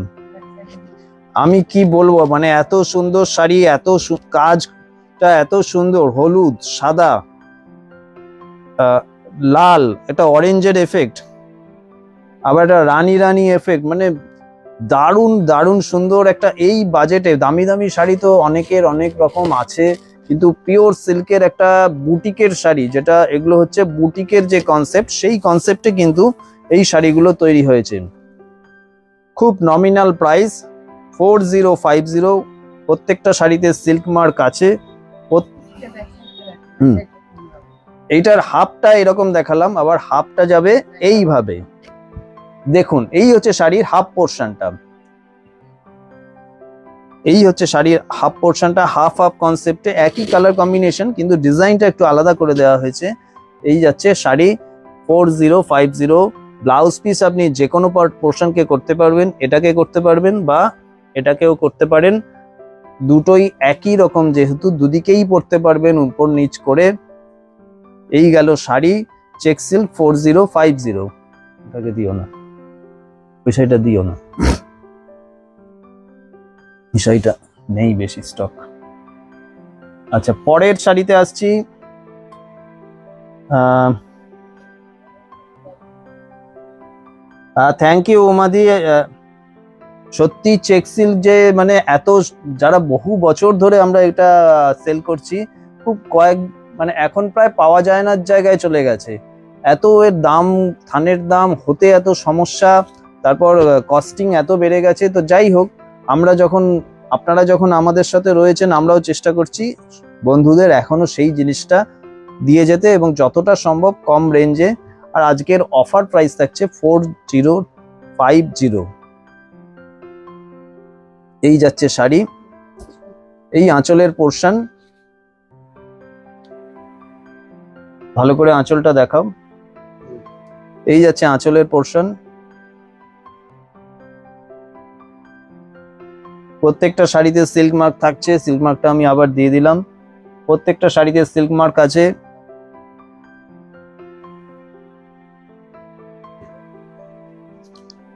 আমি কি বলবো, মানে এত সুন্দর শাড়ি, এত কাজটা এত সুন্দর, হলুদ, সাদা, লাল, এটা অরেঞ্জের এফেক্ট, আবার একটা রানী রানী এফেক্ট, মানে দারুণ দারুণ সুন্দর একটা। এই বাজেটে দামি দামি শাড়ি তো অনেকের অনেক রকম আছে, কিন্তু পিওর সিল্কের একটা বুটিকের শাড়ি, যেটা এগুলো হচ্ছে বুটিকের যে কনসেপ্ট, সেই কনসেপ্টে কিন্তু এই শাড়িগুলো তৈরি হয়েছে। খুব নমিনাল প্রাইস 4050, প্রত্যেকটা শাড়িতে সিল্ক মার্ক আছে। এইটার হাফটা এরকম দেখালাম, আবার হাফটা যাবে এইভাবে। দেখুন এই হচ্ছে শাড়ির হাফ পোর্শনটা, এই হচ্ছে শাড়ির হাফ পোর্শনটা, হাফ হাফ কনসেপ্টে একই কালার কম্বিনেশন, কিন্তু ডিজাইনটা একটু আলাদা করে দেওয়া হয়েছে। এই যাচ্ছে শাড়ি 4050। ব্লাউজ পিস আপনি যে কোনো পোর্শনকে করতে পারবেন, এটাকে করতে পারবেন বা এটাকেও করতে পারেন, দুটোই একই রকম, যেহেতু দুদিকেই পরতে পারবেন উপর নিচ করে। এই গেল শাড়ি চেক সিল্ক 4050। এটাকে দিও না, বিষয়টা দিও না, বিষয়টা নেই বেশি স্টক। আচ্ছা পরের শাড়িতে আসছি। থ্যাংক ইউ উমাদি। সত্যি চেক সিল্ক যে মানে এত, যারা বহু বছর ধরে আমরা এটা সেল করছি, খুব মানে এখন প্রায় পাওয়া যায় না জায়গায় চলে গেছে, এত এর দাম, থানের দাম হতে এত সমস্যা, তারপর কস্টিং এত বেড়ে গেছে। তো যাই হোক, আপনারা যখন আমাদের সাথে রয়েছেন, আমরাও চেষ্টা করছি বন্ধুদের এখনো সেই জিনিসটা দিয়ে যেতে, এবং যতটা সম্ভব কম রেঞ্জে। আর আজকের অফার প্রাইস থাকছে 4050। এই যাচ্ছে শাড়ি, এই আঁচলের পোর্শন, ভালো করে আঁচলটা দেখাও। এই যাচ্ছে আঁচলের পোর্শন, প্রত্যেকটা শাড়িতে সিল্ক মার্ক থাকছে, সিল্ক মার্কটা আমি আবার দিয়ে দিলাম, প্রত্যেকটা শাড়িতে সিল্ক মার্ক আছে।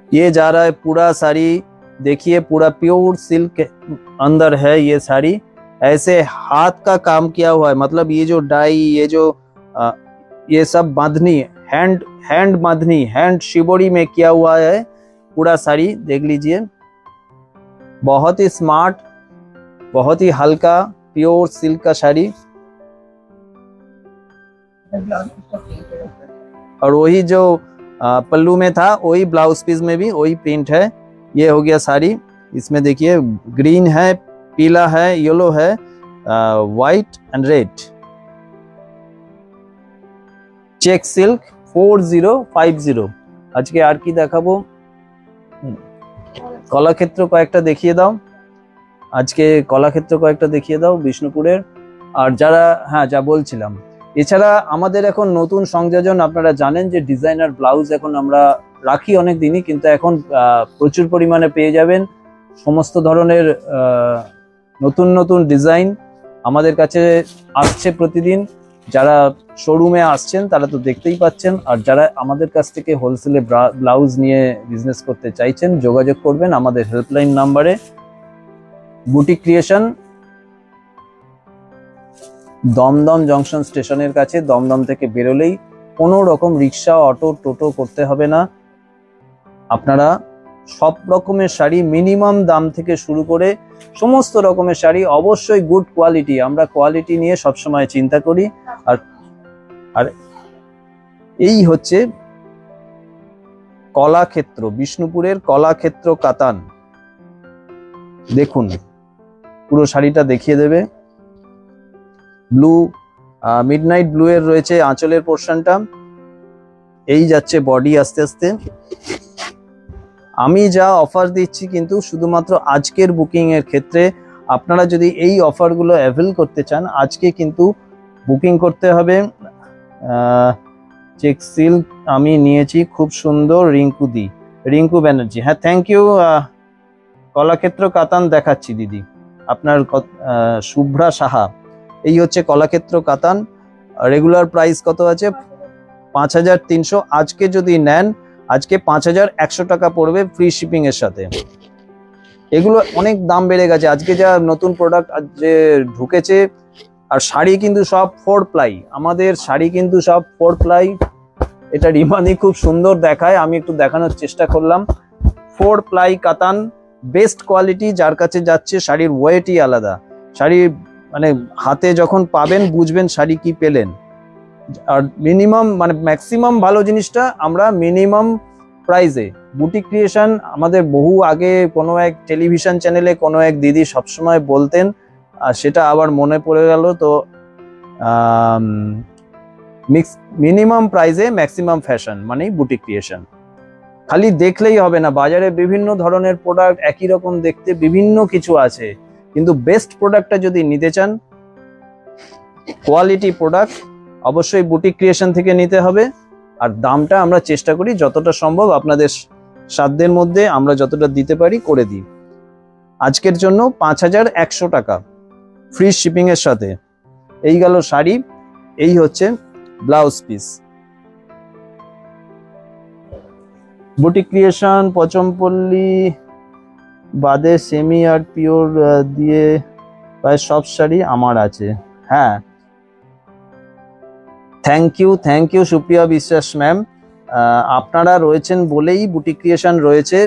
ये जा रहा है पूरा साड़ी, देखिए पूरा प्योर सिल्क अंदर है ये साड़ी, ऐसे हाथ का काम किया हुआ है, मतलब ये जो डाई, ये सब बांधनी, हैंड बांधनी, हैंड शिबोरी में किया हुआ है पूरा साड़ी। देख लीजिए, बहुत ही स्मार्ट, बहुत ही हल्का प्योर सिल्क का साड़ी। और वही जो पल्लू में था, वही ब्लाउज पीस में भी वही प्रिंट है। ये हो गया साड़ी, इसमें देखिए ग्रीन है, पीला है, येलो है, white and red. Check silk 4050। আজকে আর কি দেখাবো, কলাক্ষেত্র কয়েকটা দেখিয়ে দাও, আজকে কলাক্ষেত্র কয়েকটা দেখিয়ে দাও বিষ্ণুপুরের। আর যারা, হ্যাঁ যা বলছিলাম, এছাড়া আমাদের এখন নতুন সংযোজন, আপনারা জানেন যে ডিজাইনার ব্লাউজ এখন আমরা রাখি অনেক দিনই, কিন্তু এখন প্রচুর পরিমাণে পেয়ে যাবেন সমস্ত ধরনের নতুন নতুন ডিজাইন আমাদের কাছে আসছে প্রতিদিন। যারা শোরুমে আসছেন তারা তো দেখতেই পাচ্ছেন, আর যারা আমাদের কাছ থেকে হোলসেলে ব্লাউজ নিয়ে বিজনেস করতে চাইছেন যোগাযোগ করবেন আমাদের হেল্পলাইন নাম্বারে। বুটিক ক্রিয়েশন, দমদম জংশন স্টেশনের কাছে, দমদম থেকে বেরোলেই কোনো রকম রিক্সা, অটো, টোটো করতে হবে না। আপনারা সব রকমের শাড়ি মিনিমাম দাম থেকে শুরু করে সমস্ত রকমের শাড়ি, অবশ্যই গুড কোয়ালিটি, আমরা কোয়ালিটি নিয়ে সবসময় চিন্তা করি। আর এই হচ্ছে কলাক্ষেত্র, বিষ্ণুপুরের কলাক্ষেত্র কাতান। দেখুন পুরো শাড়িটা দেখিয়ে দেবে। ব্লু, মিডনাইট ব্লু এর রয়েছে আঁচলের পোর্শনটা, এই যাচ্ছে বডি আস্তে আস্তে। আমি যা অফার দিচ্ছি কিন্তু শুধুমাত্র আজকের বুকিং এর ক্ষেত্রে। আপনারা যদি এই অফারগুলো অ্যাভেল করতে চান, আজকে কিন্তু বুকিং করতে হবে। চেক সিল্ক আমি নিয়েছি, খুব সুন্দর, রিঙ্কু ব্যানার্জি, হ্যাঁ থ্যাংক ইউ। কলাক্ষেত্র কাতান দেখাচ্ছি দিদি, আপনার শুভ্রা সাহা। এই হচ্ছে কলাক্ষেত্র কাতান, রেগুলার প্রাইস কত আছে? 5300। আজকে যদি নেন, আজকে 5100 টাকা পড়বে ফ্রি শিপিং এর সাথে। এগুলো অনেক দাম বেড়ে গেছে আজকে, যা নতুন প্রোডাক্ট যে ঢুকেছে। আর শাড়ি কিন্তু সব 4 প্লাই, আমাদের শাড়ি কিন্তু সব 4 প্লাই। এটা রিমানি খুব সুন্দর দেখায়, আমি একটু দেখানোর চেষ্টা করলাম। 4 প্লাই কাতান, বেস্ট কোয়ালিটি, যার কাছে যাচ্ছে শাড়ির ওয়েটই আলাদা। শাড়ি মানে হাতে যখন পাবেন বুঝবেন শাড়ি কি পেলেন। আর মিনিমাম মানে ম্যাক্সিমাম ভালো জিনিসটা আমরা মিনিমাম প্রাইসে। বুটিক ক্রিয়েশন আমাদের বহু আগে কোনো এক টেলিভিশন চ্যানেলে কোনো এক দিদি সবসময় বলতেন, আর সেটা আবার মনে পড়ে গেল। তো মিনিমাম প্রাইসে ম্যাক্সিমাম ফ্যাশন মানেই বুটিক ক্রিয়েশন। খালি দেখলেই হবে না, বাজারে বিভিন্ন ধরনের প্রোডাক্ট একই রকম দেখতে, বিভিন্ন কিছু আছে, কিন্তু বেস্ট প্রোডাক্টটা যদি নিতে চান, কোয়ালিটি প্রোডাক্ট অবশ্যই বুটিক ক্রিয়েশন থেকে নিতে হবে। আর দামটা আমরা চেষ্টা করি যতটা সম্ভব আপনাদের সাধ্যের মধ্যে আমরা যতটা দিতে পারি করে দিই। আজকের জন্য 5100 টাকা ফ্রি শিপিং এর সাথে। এই গেল শাড়ি, এই হচ্ছে ব্লাউজ পিস। বুটিক ক্রিয়েশন পচমপল্লী বাদে সেমি আর পিওর দিয়ে প্রায় সব শাড়ি আমার আছে। হ্যাঁ থ্যাংক ইউ সুপ্রিয়া বিশ্বাস ম্যাম। আপনারা রয়েছেন বলেই বুটিক ক্রিয়েশন রয়েছে।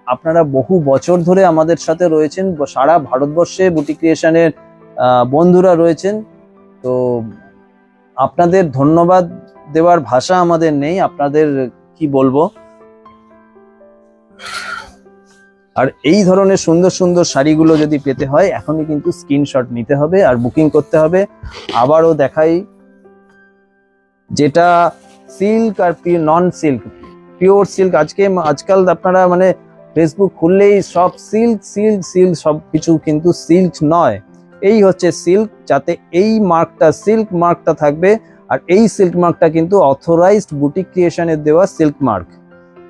আপনারা বহু বছর ধরে আমাদের সাথে রয়েছেন, সারা ভারতবর্ষে বুটিক ক্রিয়েশনের বন্ধুরা রয়েছেন। তো আপনাদের ধন্যবাদ দেওয়ার ভাষা আমাদের নেই, আপনাদের কি বলবো। আর এই ধরনের সুন্দর সুন্দর শাড়িগুলো যদি পেতে হয় এখনই কিন্তু স্ক্রিনশট নিতে হবে আর বুকিং করতে হবে। আবারও দেখাই, যেটা সিল্ক আর নন সিল্ক, পিওর সিল্ক। আজকাল আপনারা মানে ফেসবুক খুললেই সব সিল্ক সিল্ক সিল্ক, সব কিছু কিন্তু সিল্ক নয়। এই হচ্ছে সিল্ক, যাতে এই মার্কটা, সিল্ক মার্কটা থাকবে। আর এই সিল্ক মার্কটা কিন্তু অথরাইজড বুটিক ক্রিয়েশনের দেওয়া সিল্ক মার্ক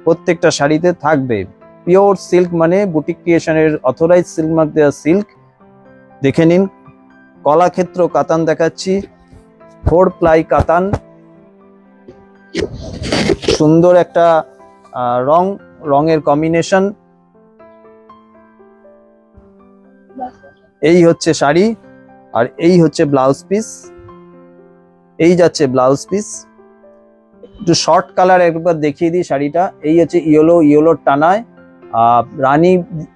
প্রত্যেকটা শাড়িতে থাকবে। পিওর সিল্ক মানে বুটিক ক্রিয়েশনের অথরাইজ সিল্ক মার্ক দেওয়া সিল্ক। দেখে নিন, কলাক্ষেত্র কাতান দেখাচ্ছি, 4 প্লাই কাতান, সুন্দর একটা রঙের কম্বিনেশন। এই হচ্ছে শাড়ি, আর এই হচ্ছে ব্লাউজ পিস। এই যাচ্ছে ব্লাউজ পিস। একটু শর্ট কালার একবার দেখিয়ে দিই শাড়িটা। এই হচ্ছে ইয়েলো টানায় রানী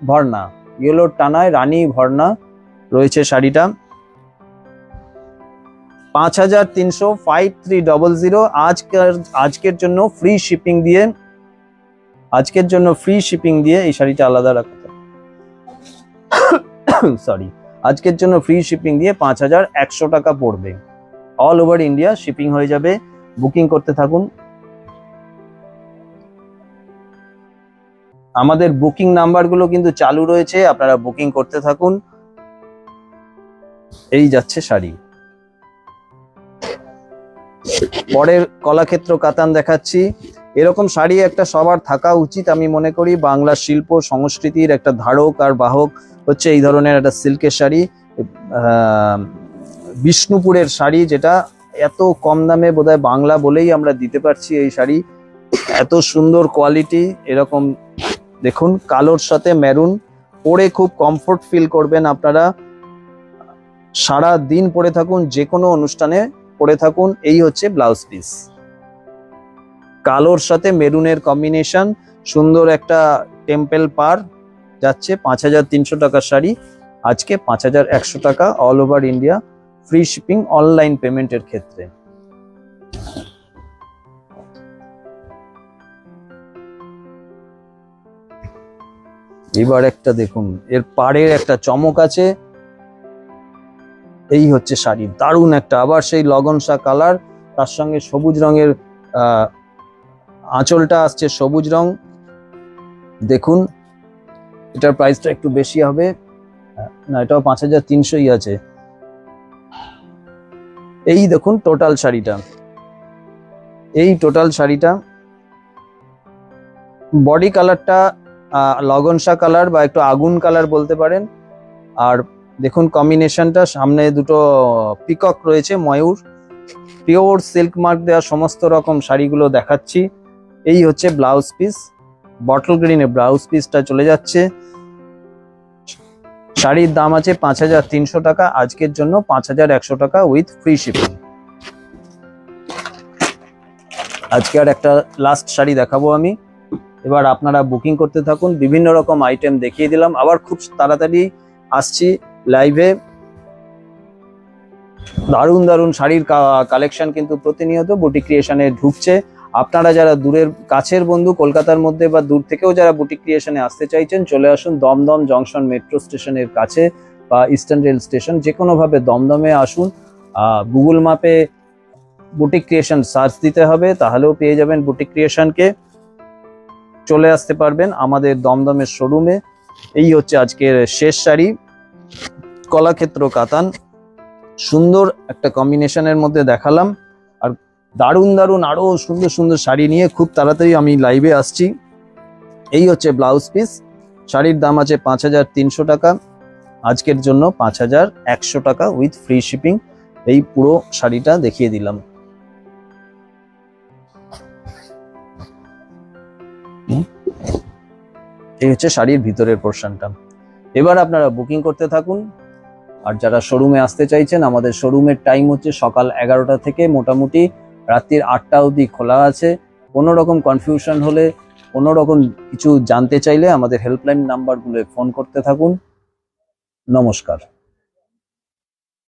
ভর্না, ইয়েলো টানায় রানী ভর্না রয়েছে শাড়িটা। 5300, 5300 আজকের জন্য ফ্রি শিপিং দিয়ে, এই শাড়িটা আলাদা রাখতে সরি, আজকের জন্য ফ্রি শিপিং দিয়ে 5100 টাকা পড়বে। অল ওভার ইন্ডিয়া শিপিং হয়ে যাবে। বুকিং করতে থাকুন। আমাদের বুকিং নাম্বারগুলো কিন্তু চালু রয়েছে, আপনারা বুকিং করতে থাকুন। এই যাচ্ছে শাড়ি। পরের কলাক্ষেত্র কাতান দেখাচ্ছি। এরকম শাড়ি একটা সবার থাকা উচিত আমি মনে করি। বাংলা শিল্প সংস্কৃতির একটা ধারক আর বাহক হচ্ছে এই ধরনের একটা সিল্কের শাড়ি। বিষ্ণুপুরের শাড়ি, যেটা এত কম দামে বোধহয় বাংলা বলেই আমরা দিতে পারছি এই শাড়ি। এত সুন্দর কোয়ালিটি। এরকম দেখুন, কালোর সাথে মেরুন, পরে খুব কমফোর্ট ফিল করবেন আপনারা। সারা দিন পরে থাকুন, যে কোনো অনুষ্ঠানে পরে থাকুন। এই হচ্ছে ব্লাউজ পিস, কালোর সাথে মেরুনের কম্বিনেশন, সুন্দর একটা টেম্পল পার যাচ্ছে। 5300 টাকার শাড়ি আজকে 5100 টাকা, all over India, free shipping online পেমেন্টের ক্ষেত্রে। এবার একটা দেখুন, এর পাড়ের একটা চমক আছে। এই হচ্ছে শাড়ি, দারুণ একটা, আবার সেই লগনসা কালার, তার সঙ্গে সবুজ রঙের আঁচলটা আসছে সবুজ রং। দেখুন, এটার প্রাইসটা একটু বেশি হবে, না এটাও 5300ই আছে। এই দেখুন টোটাল শাড়িটা, এই টোটাল শাড়িটা বডি কালারটা লগনসা কালার বা একটু আগুন কালার বলতে পারেন। আর দেখুন কম্বিনেশনটা, সামনে দুটো পিকক রয়েছে, ময়ূর, পিওর সিল্ক মার্ক দেওয়া সমস্ত রকম শাড়িগুলো দেখাচ্ছি। এই হচ্ছে ব্লাউজ পিস, বটল গ্রিনে ব্লাউজ পিসটা চলে যাচ্ছে। শাড়ির দাম আছে 5300 টাকা, আজকের জন্য 5100 টাকা উইথ ফ্রি শিপিং। আজকে আর একটা লাস্ট শাড়ি দেখাবো আমি। এবার আপনারা বুকিং করতে থাকুন। বিভিন্ন রকম আইটেম দেখিয়ে দিলাম, আবার খুব তাড়াতাড়ি আসছি লাইভে। দারুণ দারুণ শাড়ির কালেকশন কিন্তু প্রতিনিয়ত বুটিক ক্রিয়েশনে ঢুকছে। আপনারা যারা দূরের কাছের বন্ধু, কলকাতার মধ্যে বা দূর থেকেও যারা বুটিক ক্রিয়েশনে আসতে চাইছেন, চলে আসুন দমদম জংশন মেট্রো স্টেশনের কাছে বা ইস্টার্ন রেল স্টেশন, যে কোনোভাবে দমদমে আসুন। গুগল ম্যাপে বুটিক ক্রিয়েশন সার্চ দিতে হবে, তাহলেও পেয়ে যাবেন বুটিক ক্রিয়েশনকে। চলে আসতে পারবেন আমাদের দমদমের শোরুমে। এই হচ্ছে আজকের শেষ শাড়ি, কলাক্ষেত্র কাতান, সুন্দর একটা কম্বিনেশনের মধ্যে দেখালাম। আর দারুণ দারুণ আরো সুন্দর সুন্দর শাড়ি নিয়ে খুব তাড়াতাড়ি আমি লাইভে আসছি। এই হচ্ছে ব্লাউজ পিস, শাড়ির দাম আছে 5300 টাকা, আজকের জন্য 5100 টাকা উইথ ফ্রি শিপিং। এই পুরো শাড়িটা দেখিয়ে দিলাম। এই হচ্ছে শাড়ির ভিতরের পোর্শনটা। এবার আপনারা বুকিং করতে থাকুন। আর যারা শোরুমে আসতে চাইছেন, আমাদের শোরুমের টাইম হচ্ছে সকাল 11টা থেকে মোটামুটি রাত্রির 8টা অবধি খোলা আছে। কোনো রকম কনফিউশন হলে, কোনো রকম কিছু জানতে চাইলে আমাদের হেল্পলাইন নাম্বারগুলো ফোন করতে থাকুন। নমস্কার।